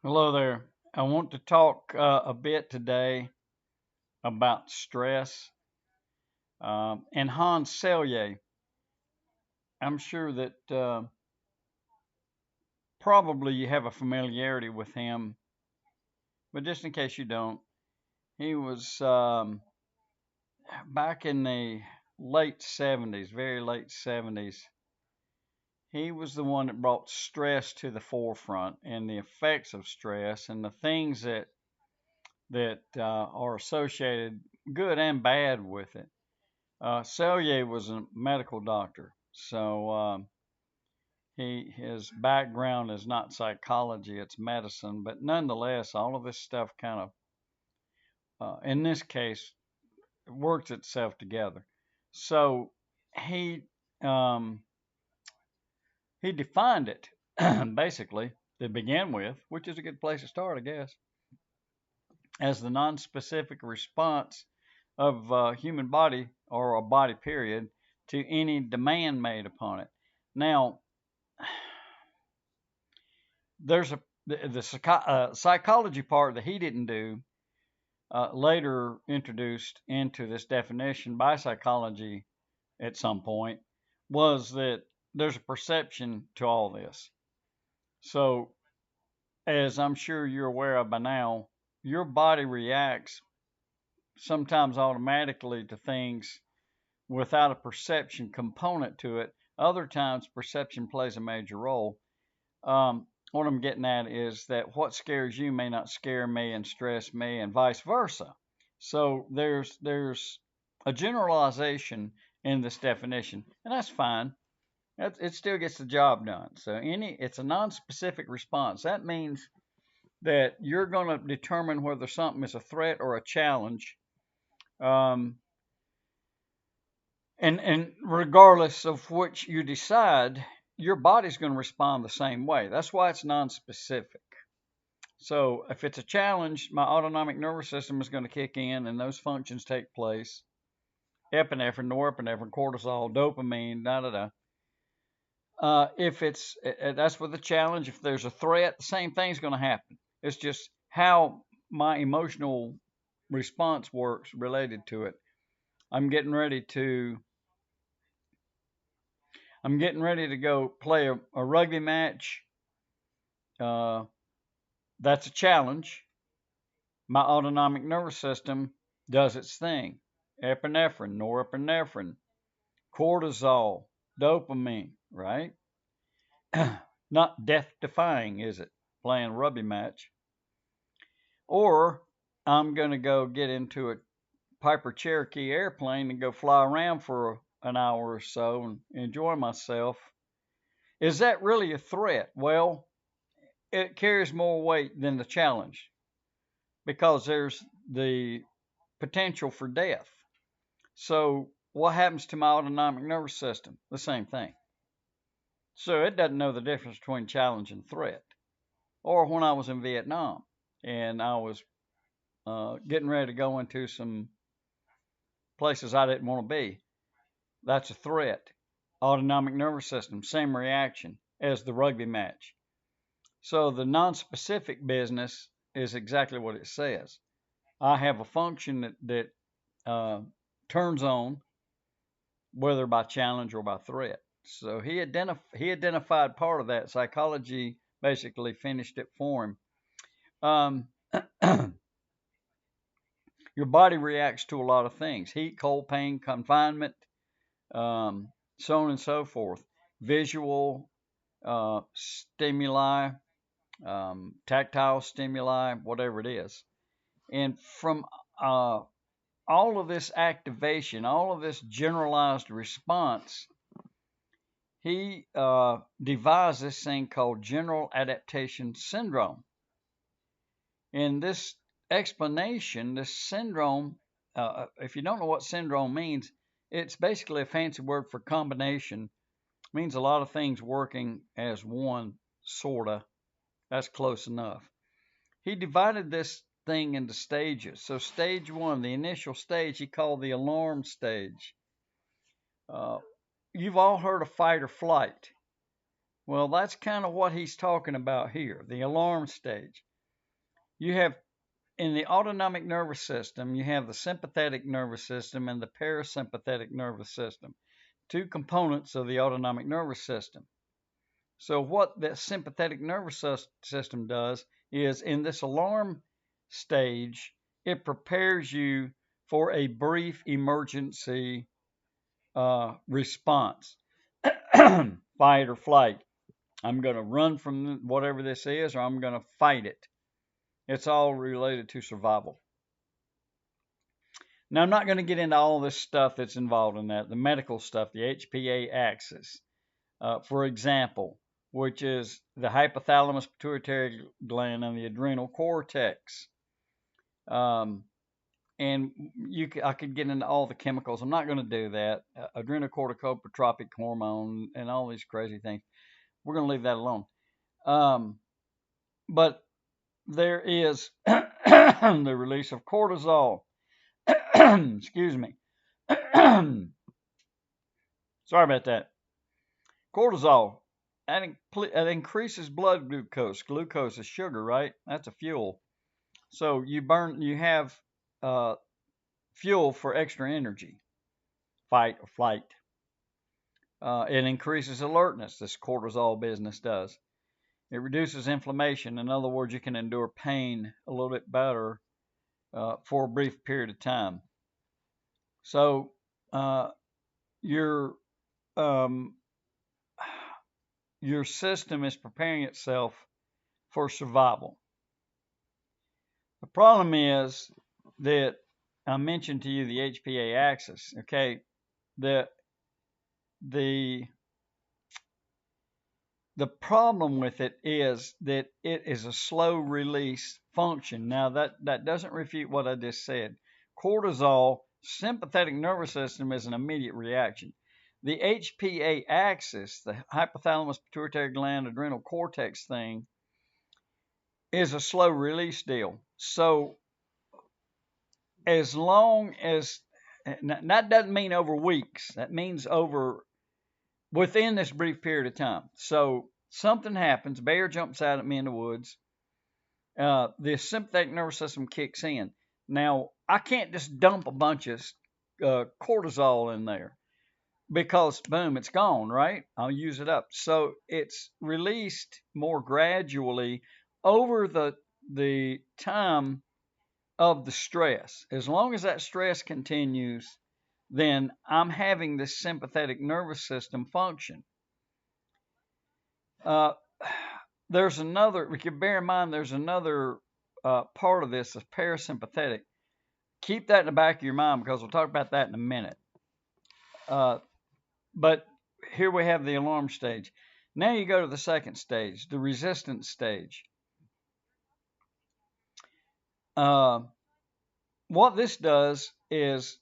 Hello there. I want to talk a bit today about stress. And Hans Selye, I'm sure that probably you have a familiarity with him, but just in case you don't, he was back in the late 70s, very late 70s. He was the one that brought stress to the forefront and the effects of stress and the things that are associated, good and bad, with it. Selye was a medical doctor, so his background is not psychology; it's medicine. But nonetheless, all of this stuff kind of, in this case, works itself together. So he um, he defined it basically to begin with, which is a good place to start, I guess, as the non-specific response of a human body or a body period to any demand made upon it. Now, there's the psychology part that he didn't do, later introduced into this definition by psychology at some point, was that there's a perception to all this. So, as I'm sure you're aware of by now, your body reacts sometimes automatically to things without a perception component to it. Other times, perception plays a major role. What I'm getting at is that what scares you may not scare me and stress me, and vice versa. So there's a generalization in this definition, and that's fine. It still gets the job done. So it's a non-specific response. That means that you're going to determine whether something is a threat or a challenge, um, and regardless of which you decide, your body's going to respond the same way. That's why it's non-specific. So if it's a challenge, my autonomic nervous system is going to kick in and those functions take place. Epinephrine, norepinephrine, cortisol, dopamine, da da da. If it's that's with a challenge. If there's a threat, the same thing's going to happen. It's just how my emotional response works related to it. I'm getting ready to I'm getting ready to go play a rugby match. Uh, that's a challenge. My autonomic nervous system does its thing. Epinephrine, norepinephrine, cortisol, dopamine, right? Not death defying, is it? Playing a rugby match. Or I'm going to go get into a Piper Cherokee airplane and go fly around for an hour or so and enjoy myself. Is that really a threat? Well, it carries more weight than the challenge because there's the potential for death. So, what happens to my autonomic nervous system? The same thing. So, it doesn't know the difference between challenge and threat. Or when I was in Vietnam and I was getting ready to go into some places I didn't want to be, that's a threat. Autonomic nervous system, same reaction as the rugby match. So, the non specific business is exactly what it says. I have a function that uh, turns on whether by challenge or by threat. So he identified part of that. Psychology basically finished it for him. Um, your body reacts to a lot of things: heat, cold, pain, confinement, so on and so forth. Visual stimuli, tactile stimuli, whatever it is. And from all of this activation, all of this generalized response, he devised this thing called general adaptation syndrome. In this explanation, this syndrome, if you don't know what syndrome means, it's basically a fancy word for combination. It means a lot of things working as one, sorta. That's close enough. He divided this thing into stages. So, stage one, the initial stage, he called the alarm stage. Uh, you've all heard of fight or flight. Well, that's kind of what he's talking about here, the alarm stage. You have in the autonomic nervous system, you have the sympathetic nervous system and the parasympathetic nervous system, two components of the autonomic nervous system. So, what the sympathetic nervous system does is in this alarm stage, it prepares you for a brief emergency response fight or flight. I'm going to run from whatever this is, or I'm going to fight it. It's all related to survival. Now, I'm not going to get into all this stuff that's involved in that, the medical stuff, the HPA axis, for example, which is the hypothalamus pituitary gland and the adrenal cortex. And I could get into all the chemicals. I'm not going to do that. Adrenocorticotropic hormone and all these crazy things. We're going to leave that alone. But there is the release of cortisol. Excuse me. Sorry about that. Cortisol, that increases blood glucose. Glucose is sugar, right? That's a fuel. So you have fuel for extra energy, fight or flight. It increases alertness. This cortisol business does. It reduces inflammation. In other words, you can endure pain a little bit better for a brief period of time. So your system is preparing itself for survival. The problem is that I mentioned to you the HPA axis. Okay, the problem with it is that it is a slow release function. Now that doesn't refute what I just said. Cortisol, sympathetic nervous system, is an immediate reaction. The HPA axis, the hypothalamus pituitary gland adrenal cortex thing, is a slow release deal. So as long as that doesn't mean over weeks, that means over within this brief period of time. So something happens, a bear jumps out at me in the woods, the sympathetic nervous system kicks in. Now, I can't just dump a bunch of cortisol in there because, boom, it's gone, right? I'll use it up. So it's released more gradually over the time of the stress. As long as that stress continues, then I'm having this sympathetic nervous system function. There's another, we can bear in mind there's another part of this is parasympathetic. Keep that in the back of your mind because we'll talk about that in a minute. But here we have the alarm stage. Now you go to the second stage, the resistance stage. What this does is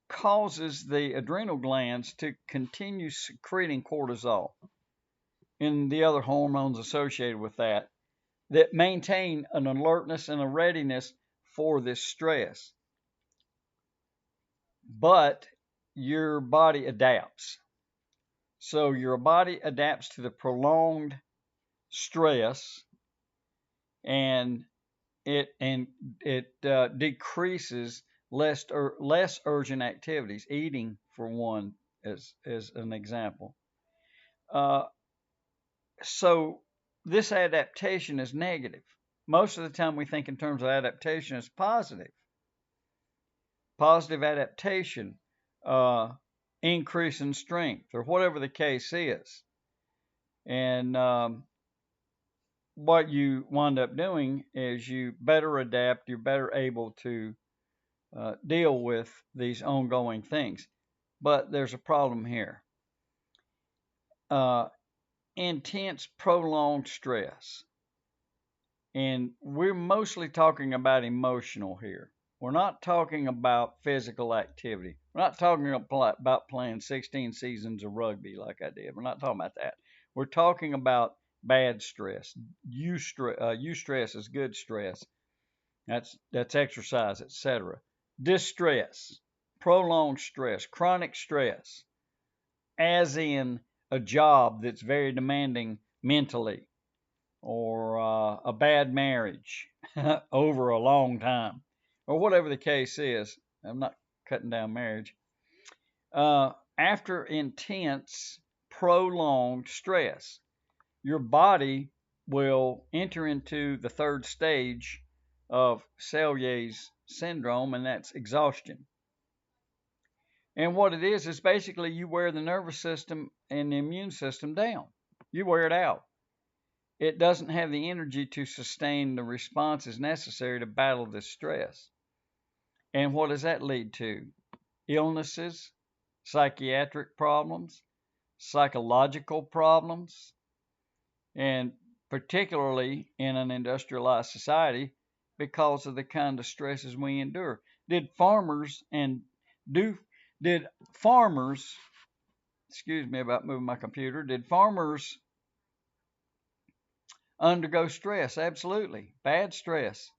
causes the adrenal glands to continue secreting cortisol and the other hormones associated with that maintain an alertness and a readiness for this stress. But your body adapts. So your body adapts to the prolonged stress, and it decreases less urgent activities. Eating, for one, as an example. So this adaptation is negative. Most of the time we think in terms of adaptation as positive. Positive adaptation, increase in strength, or whatever the case is. And what you wind up doing is you better adapt, you're better able to deal with these ongoing things. But there's a problem here. Intense, prolonged stress. And we're mostly talking about emotional here. We're not talking about physical activity. We're not talking about playing 16 seasons of rugby like I did. We're not talking about that. We're talking about bad stress. Eustress is good stress. That's exercise, etc. Distress, prolonged stress, chronic stress, as in a job that's very demanding mentally, or a bad marriage, over a long time, or whatever the case is. I'm not cutting down marriage. After intense, prolonged stress, your body will enter into the third stage of Selye's syndrome, and that's exhaustion. And what it is basically you wear the nervous system and the immune system down. You wear it out. It doesn't have the energy to sustain the responses necessary to battle this stress. And what does that lead to? Illnesses, psychiatric problems, psychological problems, and particularly in an industrialized society because of the kind of stresses we endure. Did farmers and do did farmers, excuse me about moving my computer, did farmers undergo stress? Absolutely. Bad stress.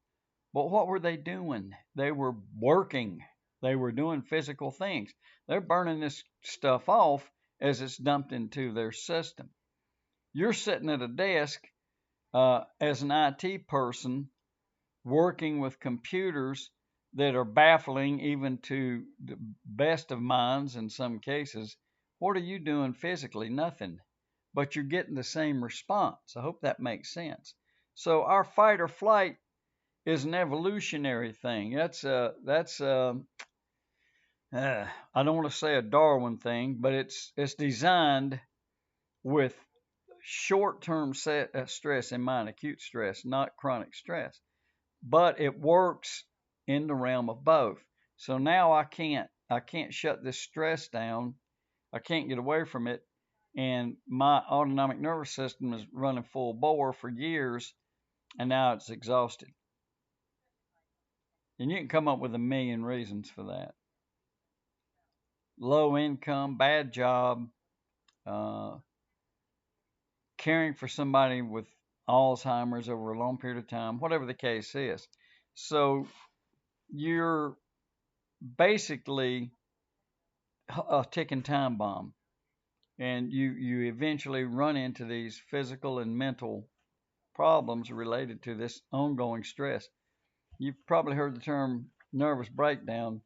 But what were they doing? They were working. They were doing physical things. They're burning this stuff off as it's dumped into their system. You're sitting at a desk as an IT person working with computers that are baffling even to the best of minds in some cases. What are you doing physically? Nothing. But you're getting the same response. I hope that makes sense. So our fight or flight is an evolutionary thing. I don't want to say a Darwin thing, but it's designed with short-term stress in mind, acute stress, not chronic stress. But it works in the realm of both. So now I can't shut this stress down. I can't get away from it, and my autonomic nervous system is running full bore for years, and now it's exhausted. And you can come up with a million reasons for that. Low income, bad job, uh, caring for somebody with Alzheimer's over a long period of time, whatever the case is. So you're basically a ticking time bomb, and you eventually run into these physical and mental problems related to this ongoing stress. You've probably heard the term nervous breakdown.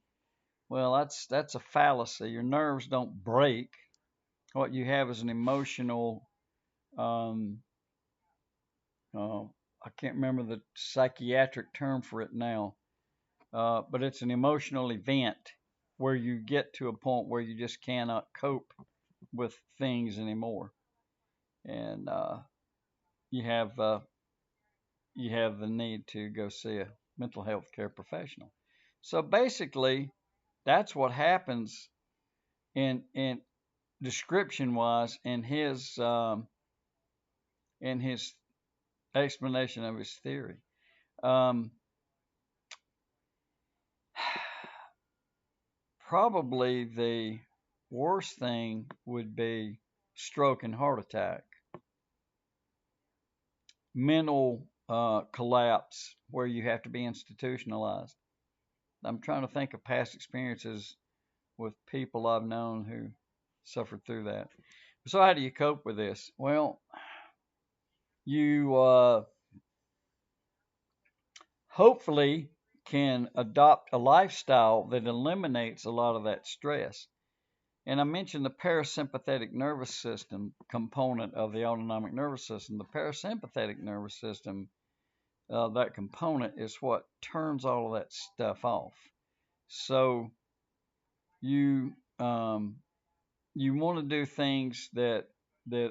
Well, that's a fallacy. Your nerves don't break. What you have is an emotional um, uh, I can't remember the psychiatric term for it now, but it's an emotional event where you get to a point where you just cannot cope with things anymore, and you have uh, you have the need to go see a mental health care professional. So basically, that's what happens in description wise in his explanation of his theory. Um, Probably the worst thing would be stroke and heart attack, mental collapse where you have to be institutionalized. I'm trying to think of past experiences with people I've known who suffered through that. So, how do you cope with this? Well, you hopefully can adopt a lifestyle that eliminates a lot of that stress. And I mentioned the parasympathetic nervous system component of the autonomic nervous system. The parasympathetic nervous system, that component is what turns all of that stuff off. So you um, you want to do things that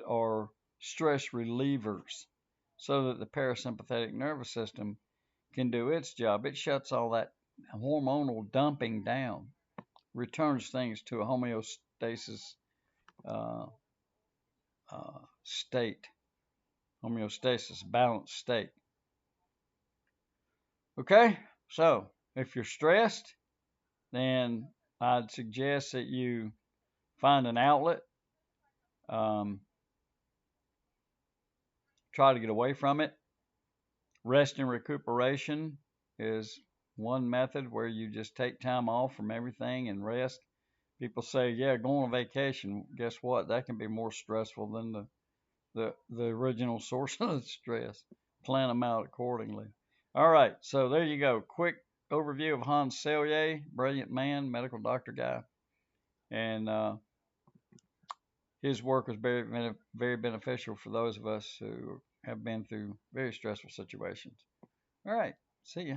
are stress relievers, so that the parasympathetic nervous system can do its job. It shuts all that hormonal dumping down, returns things to a homeostasis uh, state, homeostasis, balanced state. Okay, so if you're stressed, then I'd suggest that you find an outlet, um, try to get away from it. Rest and recuperation is one method where you just take time off from everything and rest. People say, yeah, go on a vacation. Guess what? That can be more stressful than the original source of the stress. Plan them out accordingly. All right, so there you go. Quick overview of Hans Selye, brilliant man, medical doctor guy, and his work was very beneficial for those of us who have been through very stressful situations. All right, see ya.